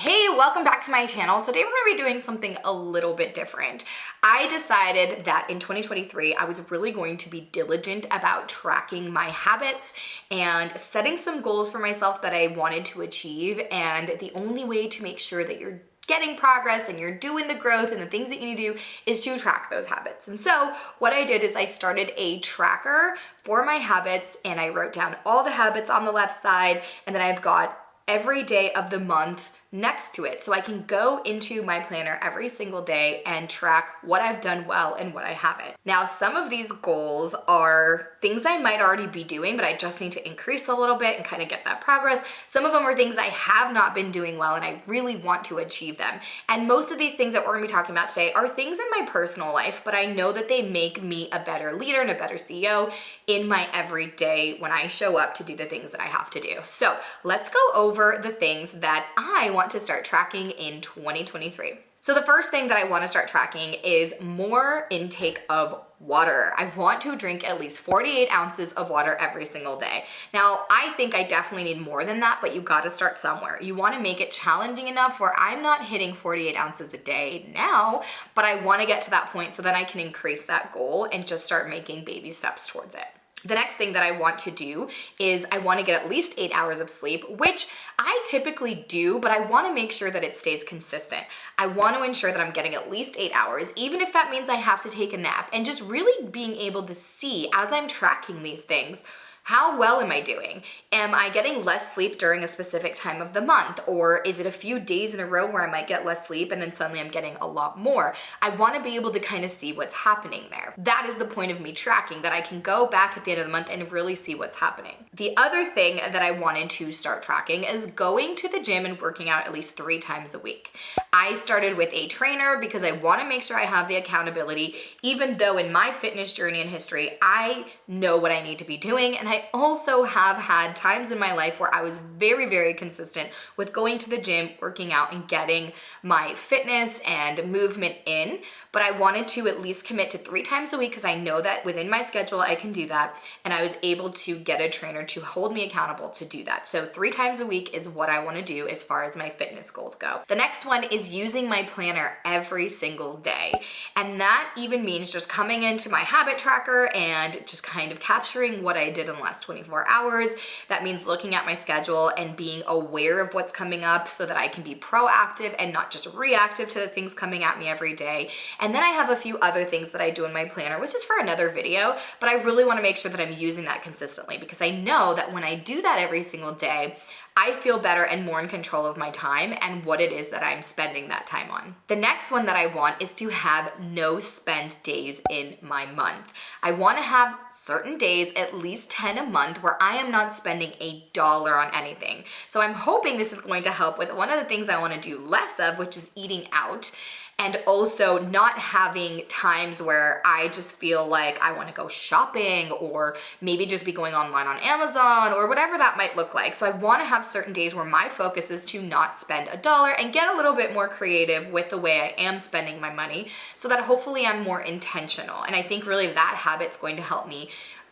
Hey, welcome back to my channel. Today we're going to be doing something a little bit different. I decided that in 2023, I was really going to be diligent about tracking my habits and setting some goals for myself that I wanted to achieve. And the only way to make sure that you're getting progress and you're doing the growth and the things that you need to do is to track those habits. And so what I did is I started a tracker for my habits and I wrote down all the habits on the left side, and then I've got every day of the month next to it. So I can go into my planner every single day and track what I've done well and what I haven't. Now, some of these goals are things I might already be doing, but I just need to increase a little bit and kind of get that progress. Some of them are things I have not been doing well and I really want to achieve them. And most of these things that we're gonna be talking about today are things in my personal life, but I know that they make me a better leader and a better CEO in my everyday when I show up to do the things that I have to do. So let's go over the things that I want to start tracking in 2023. So the first thing that I want to start tracking is more intake of water. I want to drink at least 48 ounces of water every single day. Now, I think I definitely need more than that, but you got to start somewhere. You want to make it challenging enough where I'm not hitting 48 ounces a day now, but I want to get to that point so that I can increase that goal and just start making baby steps towards it. The next thing that I want to do is I want to get at least 8 hours of sleep, which I typically do, but I want to make sure that it stays consistent. I want to ensure that I'm getting at least 8 hours, even if that means I have to take a nap, and just really being able to see as I'm tracking these things, how well am I doing? Am I getting less sleep during a specific time of the month? Or is it a few days in a row where I might get less sleep and then suddenly I'm getting a lot more? I want to be able to kind of see what's happening there. That is the point of me tracking, that I can go back at the end of the month and really see what's happening. The other thing that I wanted to start tracking is going to the gym and working out at least 3 times a week. I started with a trainer because I want to make sure I have the accountability, even though in my fitness journey and history, I know what I need to be doing. And I also have had times in my life where I was very, very consistent with going to the gym, working out, and getting my fitness and movement in. But I wanted to at least commit to 3 times a week because I know that within my schedule, I can do that. And I was able to get a trainer to hold me accountable to do that. So 3 times a week is what I want to do as far as my fitness goals go. The next one is using my planner every single day. And that even means just coming into my habit tracker and just kind of capturing what I did in the last 24 hours. That means looking at my schedule and being aware of what's coming up so that I can be proactive and not just reactive to the things coming at me every day. And then I have a few other things that I do in my planner, which is for another video, but I really want to make sure that I'm using that consistently because I know that when I do that every single day, I feel better and more in control of my time and what it is that I'm spending that time on. The next one that I want is to have no spend days in my month. I want to have certain days, at least 10 a month, where I am not spending $1 on anything. So I'm hoping this is going to help with one of the things I want to do less of, which is eating out. And also not having times where I just feel like I want to go shopping or maybe just be going online on Amazon or whatever that might look like. So I want to have certain days where my focus is to not spend $1 and get a little bit more creative with the way I am spending my money so that hopefully I'm more intentional. And I think really that habit's going to help me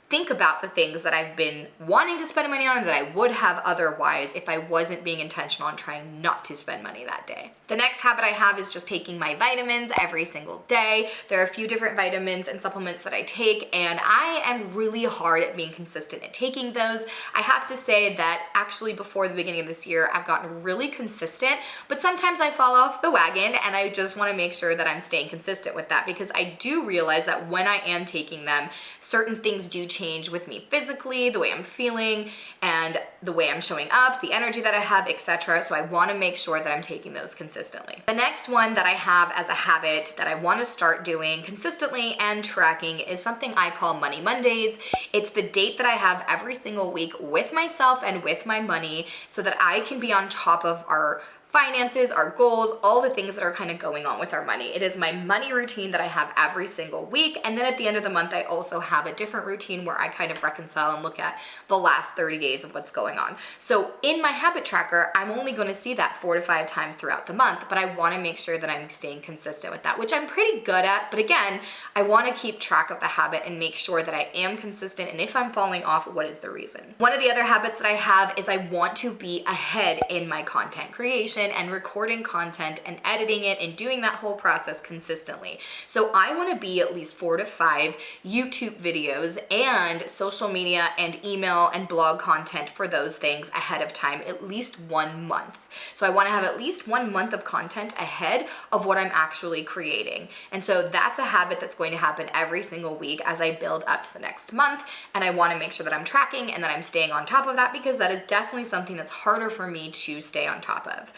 think about the things that I've been wanting to spend money on and that I would have otherwise if I wasn't being intentional on trying not to spend money that day. The next habit I have is just taking my vitamins every single day. There are a few different vitamins and supplements that I take, and I am really hard at being consistent at taking those. I have to say that actually before the beginning of this year, I've gotten really consistent, but sometimes I fall off the wagon, and I just want to make sure that I'm staying consistent with that because I do realize that when I am taking them, certain things do change with me physically, the way I'm feeling and the way I'm showing up, the energy that I have, etc. So I want to make sure that I'm taking those consistently. The next one that I have as a habit that I want to start doing consistently and tracking is something I call Money Mondays. It's the date that I have every single week with myself and with my money so that I can be on top of our finances, our goals, all the things that are kind of going on with our money. It is my money routine that I have every single week. And then at the end of the month, I also have a different routine where I kind of reconcile and look at the last 30 days of what's going on. So in my habit tracker, I'm only going to see that 4 to 5 times throughout the month, but I want to make sure that I'm staying consistent with that, which I'm pretty good at. But again, I want to keep track of the habit and make sure that I am consistent. And if I'm falling off, what is the reason? One of the other habits that I have is I want to be ahead in my content creation motion and recording content and editing it and doing that whole process consistently. So I want to be at least 4 to 5 YouTube videos and social media and email and blog content for those things ahead of time, at least 1 month. So I want to have at least 1 month of content ahead of what I'm actually creating. And so that's a habit that's going to happen every single week as I build up to the next month. And I want to make sure that I'm tracking and that I'm staying on top of that, because that is definitely something that's harder for me to stay on top of.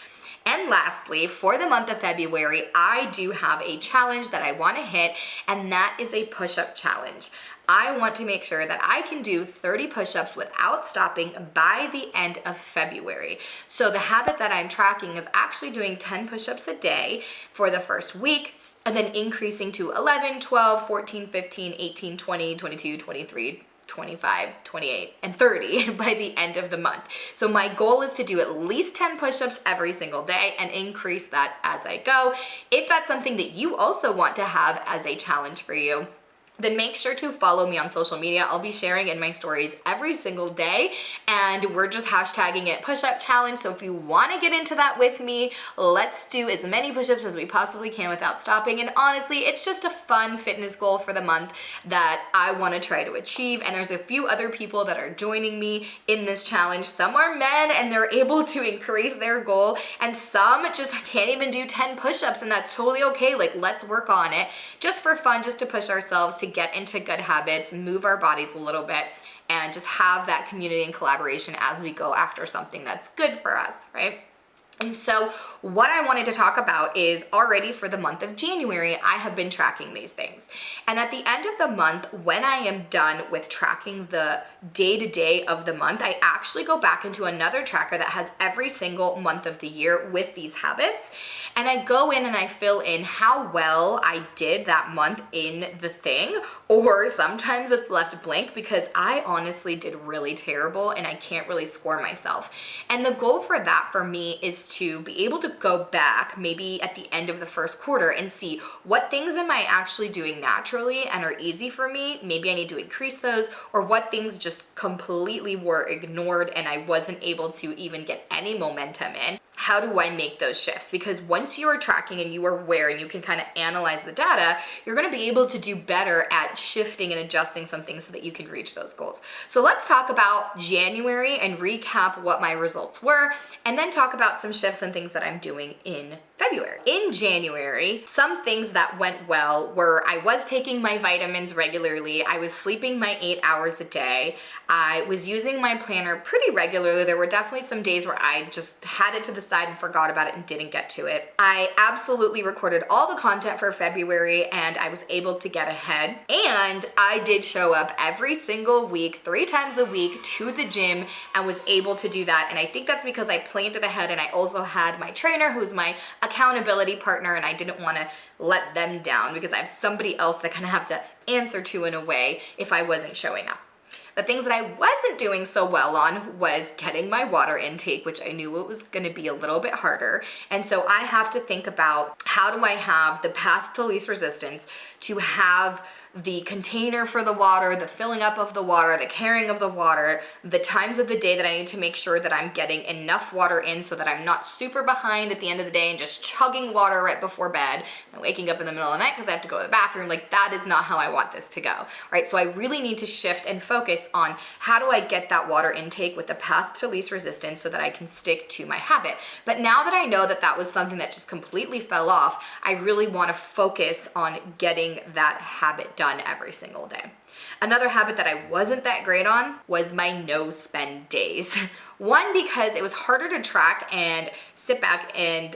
And lastly, for the month of February, I do have a challenge that I want to hit, and that is a push-up challenge. I want to make sure that I can do 30 push-ups without stopping by the end of February. So the habit that I'm tracking is actually doing 10 push-ups a day for the first week, and then increasing to 11, 12, 14, 15, 18, 20, 22, 23, 25, 28, and 30 by the end of the month. So my goal is to do at least 10 push-ups every single day and increase that as I go. If that's something that you also want to have as a challenge for you, then make sure to follow me on social media. I'll be sharing in my stories every single day, and we're just hashtagging it push-up challenge. So if you want to get into that with me, let's do as many push-ups as we possibly can without stopping. And honestly, it's just a fun fitness goal for the month that I want to try to achieve. And there's a few other people that are joining me in this challenge. Some are men and they're able to increase their goal, and some just can't even do 10 push-ups, and that's totally okay. Like, let's work on it just for fun, just to push ourselves to get into good habits, move our bodies a little bit, and just have that community and collaboration as we go after something that's good for us, right? And so what I wanted to talk about is already for the month of January, I have been tracking these things. And at the end of the month, when I am done with tracking the day-to-day of the month, I actually go back into another tracker that has every single month of the year with these habits. And I go in and I fill in how well I did that month in the thing, or sometimes it's left blank because I honestly did really terrible and I can't really score myself. And the goal for that for me is to be able to go back maybe at the end of the first quarter and see what things am I actually doing naturally and are easy for me. Maybe I need to increase those, or what things just completely were ignored and I wasn't able to even get any momentum in. How do I make those shifts? Because once you are tracking and you are aware and you can kind of analyze the data, you're going to be able to do better at shifting and adjusting some things so that you can reach those goals. So let's talk about January and recap what my results were, and then talk about some shifts and things that I'm doing in February. In January, some things that went well were I was taking my vitamins regularly. I was sleeping my 8 hours a day. I was using my planner pretty regularly. There were definitely some days where I just had it to the side and forgot about it and didn't get to it. I absolutely recorded all the content for February and I was able to get ahead. And I did show up every single week, 3 times a week, to the gym and was able to do that. And I think that's because I planned it ahead, and I also had my trainer who's my accountability partner, and I didn't want to let them down because I have somebody else that kind of have to answer to in a way if I wasn't showing up. The things that I wasn't doing so well on was getting my water intake, which I knew it was going to be a little bit harder. And so I have to think about, how do I have the path to least resistance to have the container for the water, the filling up of the water, the carrying of the water, the times of the day that I need to make sure that I'm getting enough water in so that I'm not super behind at the end of the day and just chugging water right before bed and waking up in the middle of the night because I have to go to the bathroom. Like, that is not how I want this to go, right? So I really need to shift and focus on how do I get that water intake with the path to least resistance so that I can stick to my habit. But now that I know that that was something that just completely fell off, I really want to focus on getting that habit done every single day. Another habit that I wasn't that great on was my no spend days. One, because it was harder to track and sit back and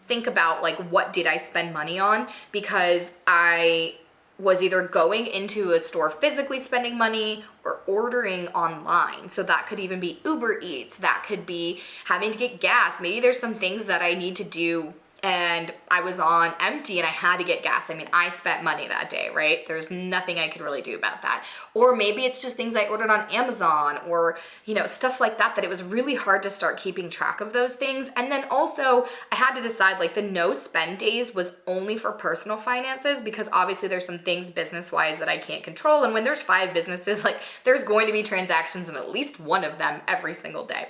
think about, like, what did I spend money on, because I was either going into a store physically spending money or ordering online. So that could even be Uber Eats, that could be having to get gas. Maybe there's some things that I need to do and I was on empty and I had to get gas. I mean, I spent money that day, right? There's nothing I could really do about that. Or maybe it's just things I ordered on Amazon or, stuff like that, that it was really hard to start keeping track of those things. And then also I had to decide, like, the no spend days was only for personal finances, because obviously there's some things business-wise that I can't control. And when there's 5 businesses, like, there's going to be transactions in at least one of them every single day.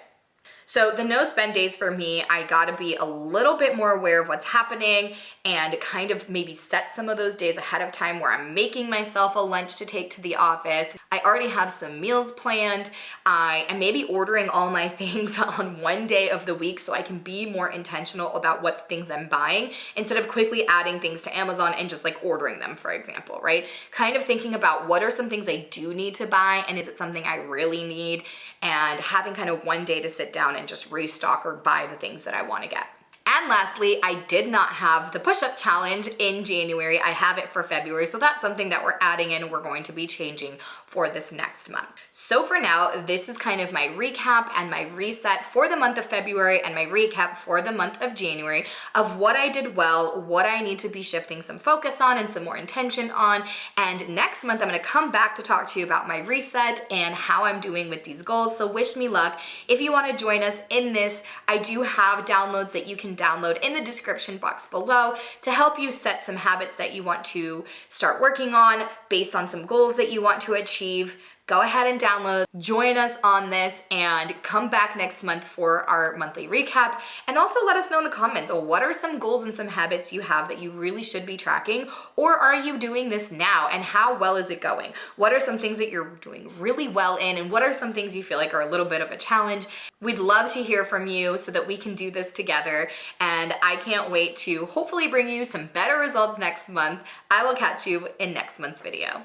So the no spend days for me, I gotta be a little bit more aware of what's happening and kind of maybe set some of those days ahead of time where I'm making myself a lunch to take to the office. I already have some meals planned. I am maybe ordering all my things on one day of the week so I can be more intentional about what things I'm buying instead of quickly adding things to Amazon and just like ordering them, for example, right? Kind of thinking about what are some things I do need to buy and is it something I really need, and having kind of one day to sit down and just restock or buy the things that I want to get. And lastly, I did not have the push-up challenge in January. I have it for February, so that's something that we're adding in. We're going to be changing for this next month. So for now, this is kind of my recap and my reset for the month of February and my recap for the month of January of what I did well, what I need to be shifting some focus on and some more intention on. And next month, I'm gonna come back to talk to you about my reset and how I'm doing with these goals. So wish me luck. If you wanna join us in this, I do have downloads that you can download in the description box below to help you set some habits that you want to start working on based on some goals that you want to achieve. Go ahead and download, join us on this, and come back next month for our monthly recap. And also let us know in the comments, what are some goals and some habits you have that you really should be tracking, or are you doing this now, and how well is it going? What are some things that you're doing really well in, and what are some things you feel like are a little bit of a challenge? We'd love to hear from you so that we can do this together, and I can't wait to hopefully bring you some better results next month. I will catch you in next month's video.